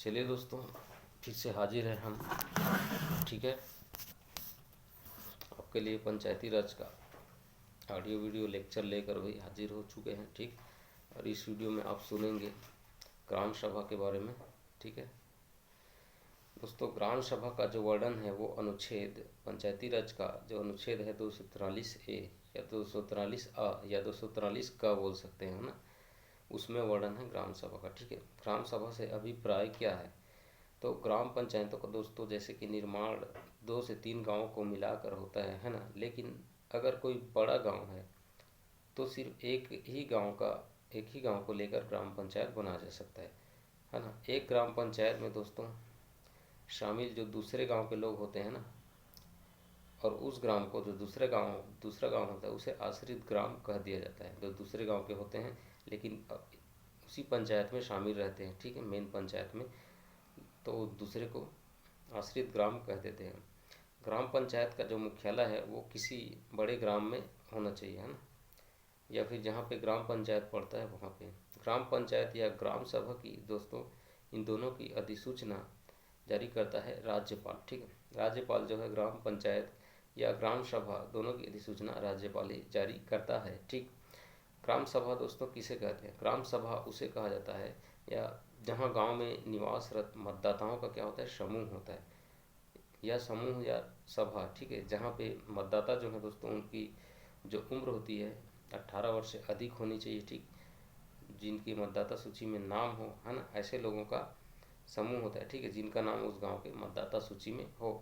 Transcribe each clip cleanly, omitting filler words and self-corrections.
चलिए दोस्तों, फिर से हाजिर हैं हम। ठीक है, आपके लिए पंचायती राज का ऑडियो वीडियो लेक्चर लेकर भी हाजिर हो चुके हैं। ठीक, और इस वीडियो में आप सुनेंगे ग्राम सभा के बारे में। ठीक है दोस्तों, ग्राम सभा का जो वर्णन है वो अनुच्छेद पंचायती राज का जो अनुच्छेद है 243A या 243A या 243 का बोल सकते हैं ना, उसमें वर्णन है ग्राम सभा का। ठीक है, ग्राम सभा से अभिप्राय क्या है? तो ग्राम पंचायतों का दोस्तों जैसे कि निर्माण 2 से 3 गांवों को मिलाकर होता है ना। लेकिन अगर कोई बड़ा गांव है तो सिर्फ एक ही गांव को लेकर ग्राम पंचायत बनाया जा सकता है ना। एक ग्राम पंचायत में दोस्तों शामिल जो दूसरे गांव के लोग होते हैं ना, और उस ग्राम को जो दूसरा गांव होता है उसे आश्रित ग्राम कह दिया जाता है। जो दूसरे गांव के होते हैं लेकिन उसी पंचायत में शामिल रहते हैं, ठीक है, मेन पंचायत में, तो दूसरे को आश्रित ग्राम कह देते हैं। ग्राम पंचायत का जो मुख्यालय है वो किसी बड़े ग्राम में होना चाहिए, है ना, या फिर जहाँ पे ग्राम पंचायत पड़ता है वहाँ पे। ग्राम पंचायत या ग्राम सभा की दोस्तों इन दोनों की अधिसूचना जारी करता है राज्यपाल। ठीक है, राज्यपाल जो है ग्राम पंचायत या ग्राम सभा दोनों की अधिसूचना राज्यपाल ही जारी करता है। ठीक, ग्राम सभा दोस्तों किसे कहते हैं? ग्राम सभा उसे कहा जाता है या जहाँ गांव में निवासरत मतदाताओं का क्या होता है, समूह होता है, या समूह या सभा। ठीक है, जहाँ पे मतदाता जो है दोस्तों उनकी जो उम्र होती है 18 वर्ष से अधिक होनी चाहिए। ठीक, जिनकी मतदाता सूची में नाम हो, है ना, ऐसे लोगों का समूह होता है। ठीक है, जिनका नाम उस गांव के मतदाता सूची में हो,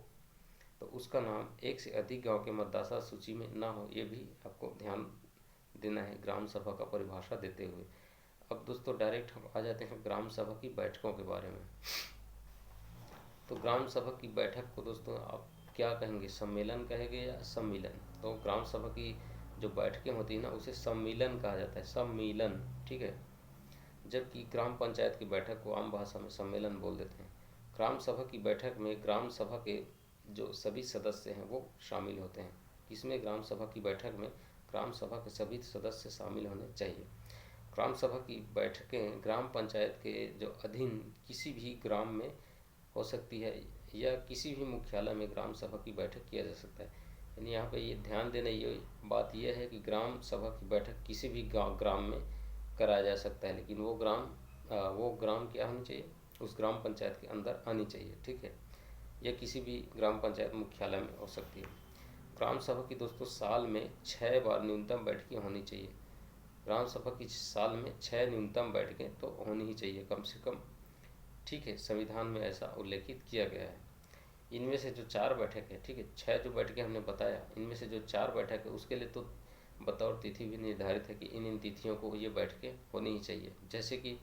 तो उसका नाम एक से अधिक गांव के मतदाता सूची में ना हो, ये भी आपको ध्यान देना है ग्राम सभा का परिभाषा देते हुए। अब दोस्तों डायरेक्ट हम आ जाते हैं ग्राम सभा की बैठकों के बारे में। तो ग्राम सभा की बैठक को दोस्तों आप क्या कहेंगे, सम्मेलन कहेंगे या सम्मिलन? तो ग्राम सभा की जो बैठकें होती है ना उसे सम्मिलन कहा जाता है, सम्मिलन। ठीक है, जबकि ग्राम पंचायत की बैठक को आम भाषा में सम्मेलन बोल देते हैं। ग्राम सभा की बैठक में ग्राम सभा के जो सभी सदस्य हैं वो शामिल होते हैं। इसमें ग्राम सभा की बैठक में ग्राम सभा के सभी सदस्य शामिल होने चाहिए। ग्राम सभा की बैठकें ग्राम पंचायत के जो अधीन किसी भी ग्राम में हो सकती है या किसी भी मुख्यालय में ग्राम सभा की बैठक किया जा सकता है। यानी यहाँ पे ये ध्यान देने ये बात यह है कि ग्राम सभा की बैठक किसी भी ग्राम में कराया जा सकता है, लेकिन वो ग्राम क्या होनी चाहिए, उस ग्राम पंचायत के अंदर आनी चाहिए। ठीक है, यह किसी भी ग्राम पंचायत मुख्यालय में हो सकती है। ग्राम सभा की दोस्तों साल में 6 बार न्यूनतम बैठकें होनी चाहिए। ग्राम सभा की साल में 6 न्यूनतम बैठकें तो होनी ही चाहिए कम से कम। ठीक है, संविधान में ऐसा उल्लेखित किया गया है। इनमें से जो 4 बैठक है, ठीक है, 6 जो बैठकें हमने बताया, इनमें से जो 4 बैठक है उसके लिए तो बतौर तिथि भी निर्धारित है कि इन तिथियों को ये बैठकें होनी ही चाहिए। जैसे कि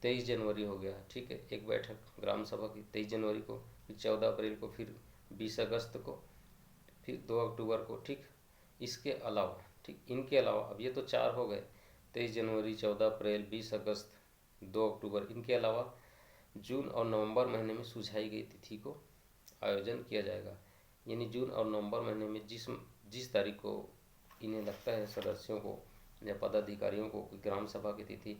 23 जनवरी हो गया, ठीक है, एक बैठक ग्राम सभा की 23 जनवरी को, फिर 14 अप्रैल को, फिर 20 अगस्त को, फिर 2 अक्टूबर को। ठीक, इसके अलावा, ठीक, इनके अलावा अब ये तो 4 हो गए, 23 जनवरी, 14 अप्रैल, 20 अगस्त, 2 अक्टूबर। इनके अलावा जून और नवंबर महीने में सुझाई गई तिथि को आयोजन किया जाएगा। यानी जून और नवंबर महीने में जिस तारीख को इन्हें लगता है सदस्यों को या पदाधिकारियों को ग्राम सभा की तिथि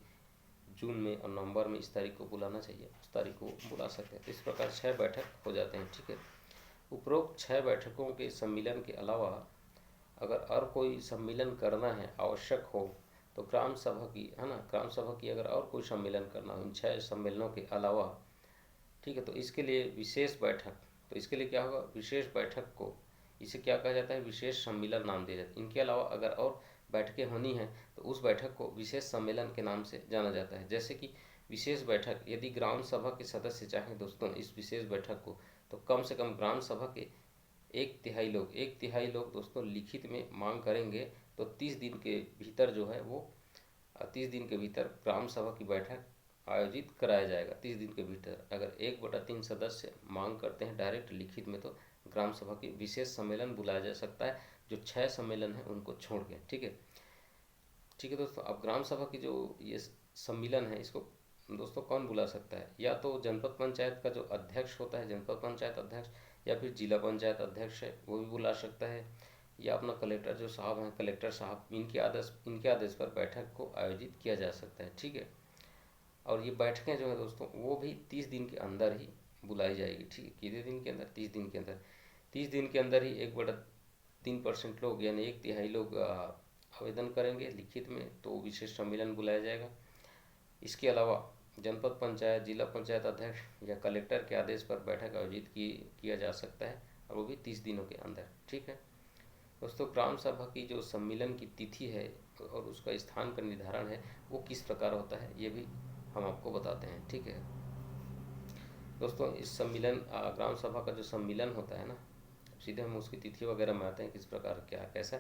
जून में और नवंबर में इस तारीख को बुलाना चाहिए, उस तारीख को बुला सकते हैं। तो इस प्रकार 6 बैठक हो जाते हैं। ठीक है, उपरोक्त 6 बैठकों के सम्मेलन के अलावा अगर और कोई सम्मेलन करना है, आवश्यक हो, तो ग्राम सभा की, है ना, ग्राम सभा की अगर और कोई सम्मेलन करना हो इन 6 सम्मेलनों के अलावा, ठीक है, तो इसके लिए विशेष बैठक, तो इसके लिए क्या होगा, विशेष बैठक को, इसे क्या कहा जाता है, विशेष सम्मेलन नाम दिया जाता है। इनके अलावा अगर और बैठकें होनी हैं तो उस बैठक को विशेष सम्मेलन के नाम से जाना जाता है। जैसे कि विशेष बैठक, यदि ग्राम सभा के सदस्य चाहें दोस्तों इस विशेष बैठक को, तो कम से कम ग्राम सभा के एक तिहाई लोग दोस्तों लिखित में मांग करेंगे तो 30 दिन के भीतर जो है वो 30 दिन के भीतर ग्राम सभा की बैठक आयोजित कराया जाएगा। 30 दिन के भीतर अगर 1/3 सदस्य मांग करते हैं डायरेक्ट लिखित में, तो ग्राम सभा की विशेष सम्मेलन बुलाया जा सकता है, जो 6 सम्मेलन है उनको छोड़ के। ठीक है, ठीक है दोस्तों, अब ग्राम सभा की जो ये सम्मेलन है इसको दोस्तों कौन बुला सकता है? या तो जनपद पंचायत का जो अध्यक्ष होता है, जनपद पंचायत अध्यक्ष, या फिर जिला पंचायत अध्यक्ष है वो भी बुला सकता है, या अपना कलेक्टर जो साहब हैं, कलेक्टर साहब, इनके आदेश पर बैठक को आयोजित किया जा सकता है। ठीक है, और ये बैठकें जो है दोस्तों वो भी 30 दिन के अंदर ही बुलाई जाएगी, ठीक है। कितने दिन के अंदर? 30 दिन के अंदर। 30 दिन के अंदर ही 1/3% लोग यानी 1/3 लोग आवेदन करेंगे लिखित में, तो विशेष सम्मेलन बुलाया जाएगा। इसके अलावा जनपद पंचायत, जिला पंचायत अध्यक्ष या कलेक्टर के आदेश पर बैठक आयोजित किया जा सकता है, और वो भी 30 दिनों के अंदर, ठीक है दोस्तों। ग्राम सभा की जो सम्मेलन की तिथि है और उसका स्थान का निर्धारण है वो किस प्रकार होता है, ये भी हम आपको बताते हैं, ठीक है दोस्तों। इस सम्मेलन ग्राम सभा का जो सम्मेलन होता है ना, सीधे हम उसकी तिथि वगैरह में आते हैं, किस प्रकार क्या कैसा।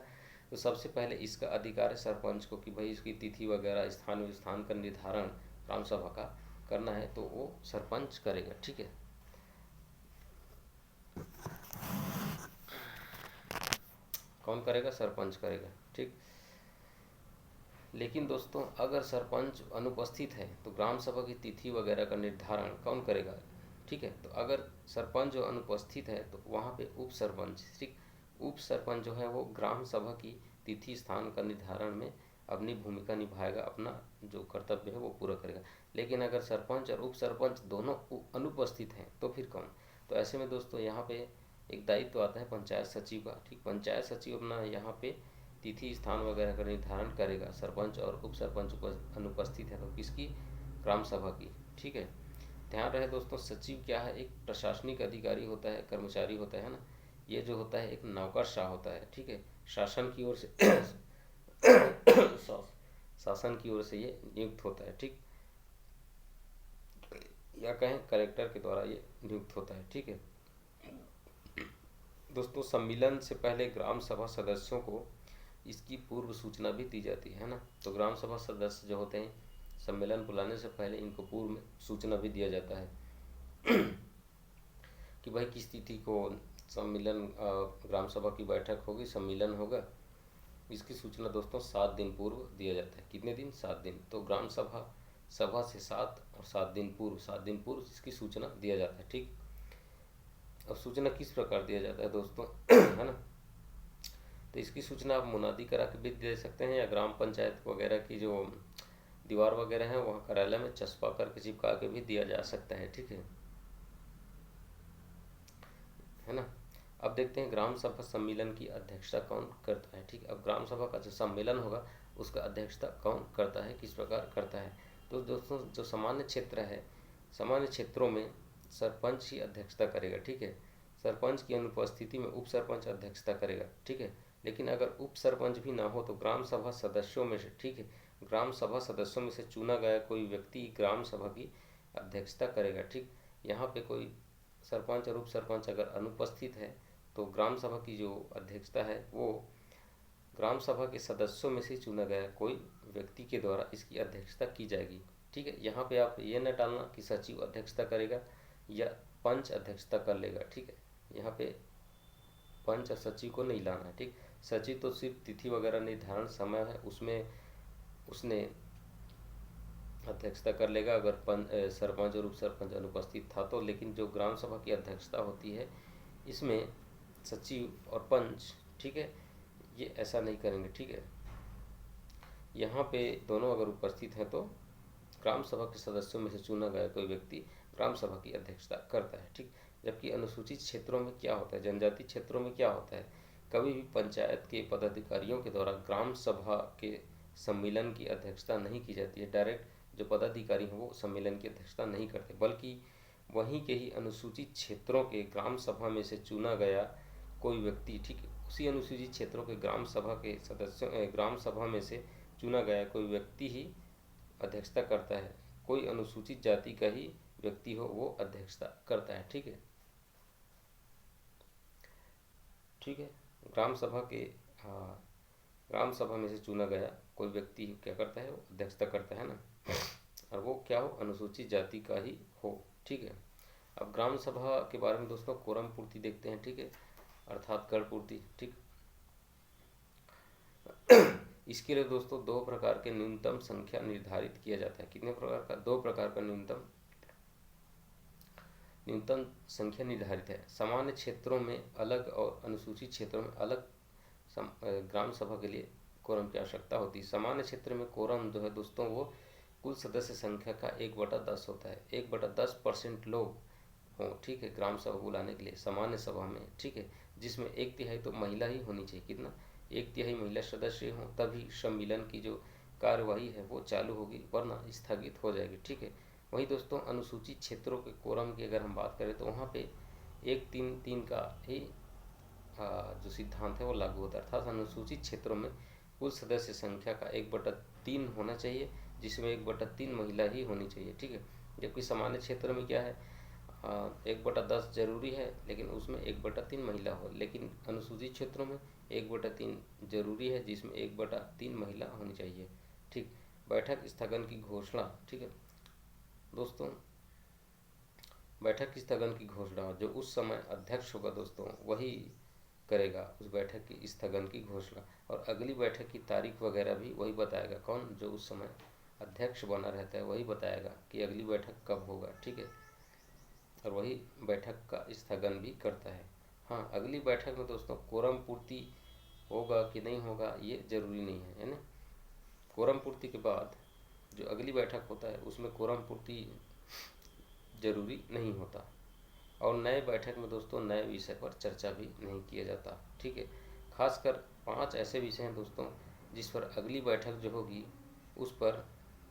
तो सबसे पहले इसका अधिकार है सरपंच को कि भाई इसकी तिथि वगैरह स्थान का निर्धारण ग्राम सभा का करना है, तो वो सरपंच करेगा, ठीक है। कौन करेगा? सरपंच करेगा, ठीक। लेकिन दोस्तों अगर सरपंच अनुपस्थित है तो ग्राम सभा की तिथि वगैरह का निर्धारण कौन करेगा, ठीक है। तो अगर सरपंच जो अनुपस्थित है तो वहाँ पे उप सरपंच, ठीक, उप सरपंच जो है वो ग्राम सभा की तिथि स्थान का निर्धारण में अपनी भूमिका निभाएगा, अपना जो कर्तव्य है वो पूरा करेगा। लेकिन अगर सरपंच और उप सरपंच दोनों अनुपस्थित हैं तो फिर कौन? तो ऐसे में दोस्तों यहाँ पे एक दायित्व आता है पंचायत सचिव का, ठीक। पंचायत सचिव अपना यहाँ पे तिथि स्थान वगैरह का निर्धारण करेगा। सरपंच और उप सरपंच अनुपस्थित है तो किसकी? ग्राम सभा की, ठीक है। ध्यान रहे दोस्तों, सचिव क्या है? एक प्रशासनिक अधिकारी होता है, कर्मचारी होता है ना। ये जो होता है एक नौकरशाह होता है, ठीक है। शासन की ओर से शासन की ओर से ये नियुक्त होता है, ठीक, या कहें कलेक्टर के द्वारा ये नियुक्त होता है, ठीक है दोस्तों। सम्मेलन से पहले ग्राम सभा सदस्यों को इसकी पूर्व सूचना भी दी जाती है ना। तो ग्राम सभा सदस्य जो होते हैं सम्मेलन बुलाने से पहले इनको पूर्व में सूचना भी दिया जाता है कि भाई किस तिथि को सम्मेलन ग्राम सभा की बैठक होगी, सम्मेलन होगा। इसकी सूचना दोस्तों 7 दिन पूर्व दिया जाता है। कितने दिन? 7 दिन। तो ग्राम सभा से 7 दिन पूर्व इसकी सूचना दिया जाता है, ठीक। अब सूचना किस प्रकार दिया जाता है दोस्तों है ना। तो इसकी सूचना आप मुनादी करा के भी दे सकते हैं, या ग्राम पंचायत वगैरह की जो दीवार वगैरह है वहाँ कार्यालय में चस्पा करके चिपका के भी दिया जा सकता है, ठीक है ना। अब देखते हैं ग्राम सभा सम्मेलन की अध्यक्षता कौन करता है, ठीक। अब ग्राम सभा का जो सम्मेलन होगा उसका अध्यक्षता कौन करता है, किस प्रकार करता है। तो दोस्तों जो सामान्य क्षेत्र है, सामान्य क्षेत्रों में सरपंच ही अध्यक्षता करेगा, ठीक है। सरपंच की अनुपस्थिति में उप सरपंच अध्यक्षता करेगा, ठीक है। लेकिन अगर उप सरपंच भी ना हो तो ग्राम सभा सदस्यों में से, ठीक है, ग्राम सभा सदस्यों में से चुना गया कोई व्यक्ति ग्राम सभा की अध्यक्षता करेगा, ठीक। यहाँ पे कोई सरपंच और उप सरपंच अगर अनुपस्थित है तो ग्राम सभा की जो अध्यक्षता है वो ग्राम सभा के सदस्यों में से चुना गया कोई व्यक्ति के द्वारा इसकी अध्यक्षता की जाएगी, ठीक है। यहाँ पे आप ये न टालना कि सचिव अध्यक्षता करेगा या पंच अध्यक्षता कर लेगा, ठीक है। यहाँ पे पंच और सचिव को नहीं लाना है, ठीक। सचिव तो सिर्फ तिथि वगैरह निर्धारण समय है उसमें उसने अध्यक्षता कर लेगा अगर सरपंच और उप सरपंच अनुपस्थित था तो। लेकिन जो ग्राम सभा की अध्यक्षता होती है इसमें सचिव और पंच, ठीक है, ये ऐसा नहीं करेंगे, ठीक है। यहाँ पे दोनों अगर उपस्थित हैं तो ग्राम सभा के सदस्यों में से चुना गया कोई व्यक्ति ग्राम सभा की अध्यक्षता करता है, ठीक। जबकि अनुसूचित क्षेत्रों में क्या होता है, जनजाति क्षेत्रों में क्या होता है, कभी भी पंचायत के पदाधिकारियों के द्वारा ग्राम सभा के सम्मेलन की अध्यक्षता नहीं की जाती है। डायरेक्ट जो पदाधिकारी हैं वो सम्मेलन की अध्यक्षता नहीं करते, बल्कि वहीं के ही अनुसूचित क्षेत्रों के ग्राम सभा में से चुना गया कोई व्यक्ति, ठीक है, उसी अनुसूचित क्षेत्रों के ग्राम सभा के सदस्यों ग्राम सभा में से चुना गया कोई व्यक्ति ही अध्यक्षता करता है। कोई अनुसूचित जाति का ही व्यक्ति हो वो अध्यक्षता करता है, ठीक है, ठीक है। ग्राम सभा के ग्राम सभा में से चुना गया कोई व्यक्ति क्या करता है, वो अध्यक्षता करता है ना, और वो क्या हो, अनुसूचित जाति का ही हो, ठीक है। अब ग्राम सभा के बारे में दोस्तों कोरम पूर्ति देखते हैं, ठीक है, अर्थात कर पूर्ति, ठीक। इसके लिए दोस्तों 2 प्रकार के न्यूनतम संख्या निर्धारित किया जाता है। कितने प्रकार का? 2 प्रकार का न्यूनतम संख्या निर्धारित है। सामान्य क्षेत्रों में अलग और अनुसूचित क्षेत्रों में अलग ग्राम सभा के लिए कोरम की आवश्यकता होती है। सामान्य क्षेत्र में कोरम जो है दोस्तों वो कुल सदस्य संख्या का 1/10 होता है। 1/10% लोग हों, ठीक है, ग्राम सभा बुलाने के लिए सामान्य सभा में, ठीक है, जिसमें 1/3 तो महिला ही होनी चाहिए। कितना? 1/3 महिला सदस्य हों, तभी सम्मेलन की जो कार्यवाही है वो चालू होगी, वरना स्थगित हो जाएगी, ठीक है। वहीं दोस्तों अनुसूचित क्षेत्रों के कोरम की अगर हम बात करें तो वहाँ पे 1-3-3 का ही जो सिद्धांत है वो लागू होता है। अर्थात अनुसूचित क्षेत्रों में कुल सदस्य संख्या का 1/3 होना चाहिए, जिसमें 1/3 महिला ही होनी चाहिए, ठीक है। जबकि सामान्य क्षेत्र में क्या है, 1/10 जरूरी है, लेकिन उसमें 1/3 महिला हो। लेकिन अनुसूचित क्षेत्रों में 1/3 जरूरी है, जिसमें 1/3 महिला होनी चाहिए, ठीक। बैठक स्थगन की घोषणा, ठीक है दोस्तों, बैठक स्थगन की घोषणा जो उस समय अध्यक्ष होगा दोस्तों वही करेगा उस बैठक की स्थगन की घोषणा, और अगली बैठक की तारीख वगैरह भी वही बताएगा। कौन? जो उस समय अध्यक्ष बना रहता है वही बताएगा कि अगली बैठक कब होगा, ठीक है, और वही बैठक का स्थगन भी करता है। हाँ, अगली बैठक में दोस्तों कोरम पूर्ति होगा कि नहीं होगा ये जरूरी नहीं है ना। कोरम पूर्ति के बाद जो अगली बैठक होता है उसमें कोरम पूर्ति जरूरी नहीं होता, और नए बैठक में दोस्तों नए विषय पर चर्चा भी नहीं किया जाता, ठीक है। खासकर 5 ऐसे विषय हैं दोस्तों जिस पर अगली बैठक जो होगी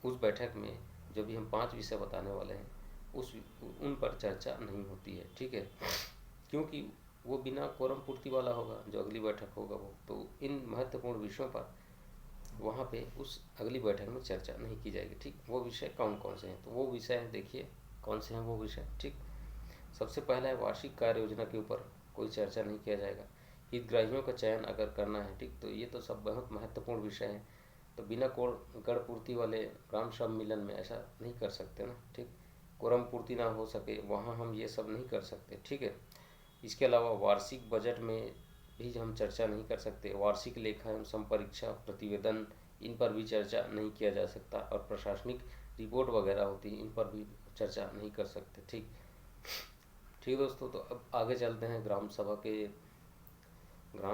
उस बैठक में जो भी हम 5 विषय बताने वाले हैं उन पर चर्चा नहीं होती है, ठीक है, क्योंकि वो बिना कोरम पूर्ति वाला होगा जो अगली बैठक होगा वो। तो इन महत्वपूर्ण विषयों पर वहाँ पे उस अगली बैठक में चर्चा नहीं की जाएगी, ठीक। वो विषय कौन कौन से हैं? तो वो विषय हैं, देखिए कौन से हैं वो विषय, ठीक। सबसे पहला है वार्षिक कार्य योजना के ऊपर कोई चर्चा नहीं किया जाएगा। हितग्राहियों का चयन अगर करना है, ठीक, तो ये तो सब बहुत महत्वपूर्ण विषय है, तो बिना गढ़ पूर्ति वाले ग्राम सम्मेलन में ऐसा नहीं कर सकते ना, ठीक। कोरम पूर्ति ना हो सके वहाँ हम ये सब नहीं कर सकते, ठीक है। इसके अलावा वार्षिक बजट में भी हम चर्चा नहीं कर सकते। वार्षिक लेखा एवं संपरीक्षा प्रतिवेदन इन पर भी चर्चा नहीं किया जा सकता, और प्रशासनिक रिपोर्ट वगैरह होती है इन पर भी चर्चा नहीं कर सकते, ठीक। ठीक दोस्तों, तो अब आगे चलते हैं ग्राम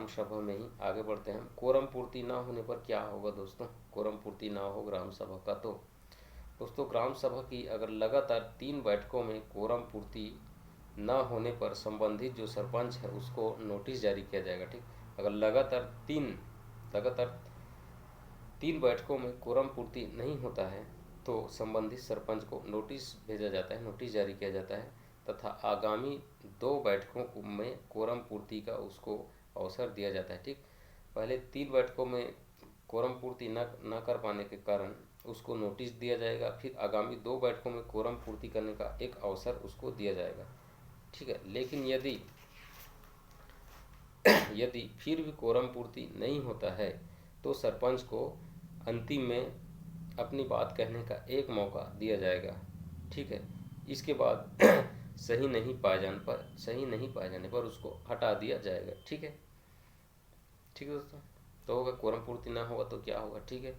सभा में ही आगे बढ़ते हैं। कोरम पूर्ति ना होने पर क्या होगा दोस्तों? कोरम पूर्ति ना हो ग्राम सभा का तो दोस्तों ग्राम सभा की अगर लगातार 3 बैठकों में कोरम पूर्ति ना होने पर संबंधित जो सरपंच है उसको नोटिस जारी किया जाएगा, ठीक। अगर लगातार तीन बैठकों में कोरम पूर्ति नहीं होता है तो संबंधित सरपंच को नोटिस भेजा जाता है, नोटिस जारी किया जाता है, तथा आगामी 2 बैठकों में कोरम पूर्ति का उसको अवसर दिया जाता है, ठीक। पहले 3 बैठकों में कोरम पूर्ति न कर पाने के कारण उसको नोटिस दिया जाएगा, फिर आगामी 2 बैठकों में कोरम पूर्ति करने का एक अवसर उसको दिया जाएगा, ठीक है। लेकिन यदि फिर भी कोरम पूर्ति नहीं होता है तो सरपंच को अंतिम में अपनी बात कहने का एक मौका दिया जाएगा, ठीक है। इसके बाद सही नहीं पाए जाने पर उसको हटा दिया जाएगा, ठीक है। ठीक है दोस्तों, तो होगा कोरम पूर्ति ना होगा तो क्या होगा, ठीक है।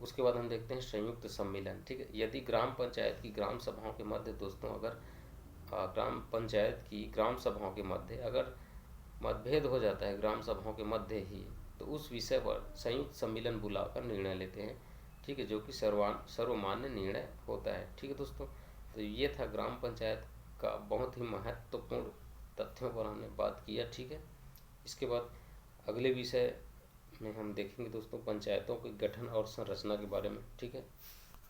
उसके बाद हम देखते हैं संयुक्त सम्मेलन, ठीक है। यदि ग्राम पंचायत की ग्राम सभाओं के मध्य दोस्तों अगर ग्राम पंचायत की ग्राम सभाओं के मध्य अगर मतभेद हो जाता है ग्राम सभाओं के मध्य ही, तो उस विषय पर संयुक्त सम्मेलन बुलाकर निर्णय लेते हैं, ठीक है, जो कि सर्वमान्य निर्णय होता है, ठीक है दोस्तों। तो ये था ग्राम पंचायत का बहुत ही महत्वपूर्ण तथ्यों पर हमने बात किया, ठीक है। इसके बाद अगले विषय में हम देखेंगे दोस्तों पंचायतों के गठन और संरचना के बारे में, ठीक है।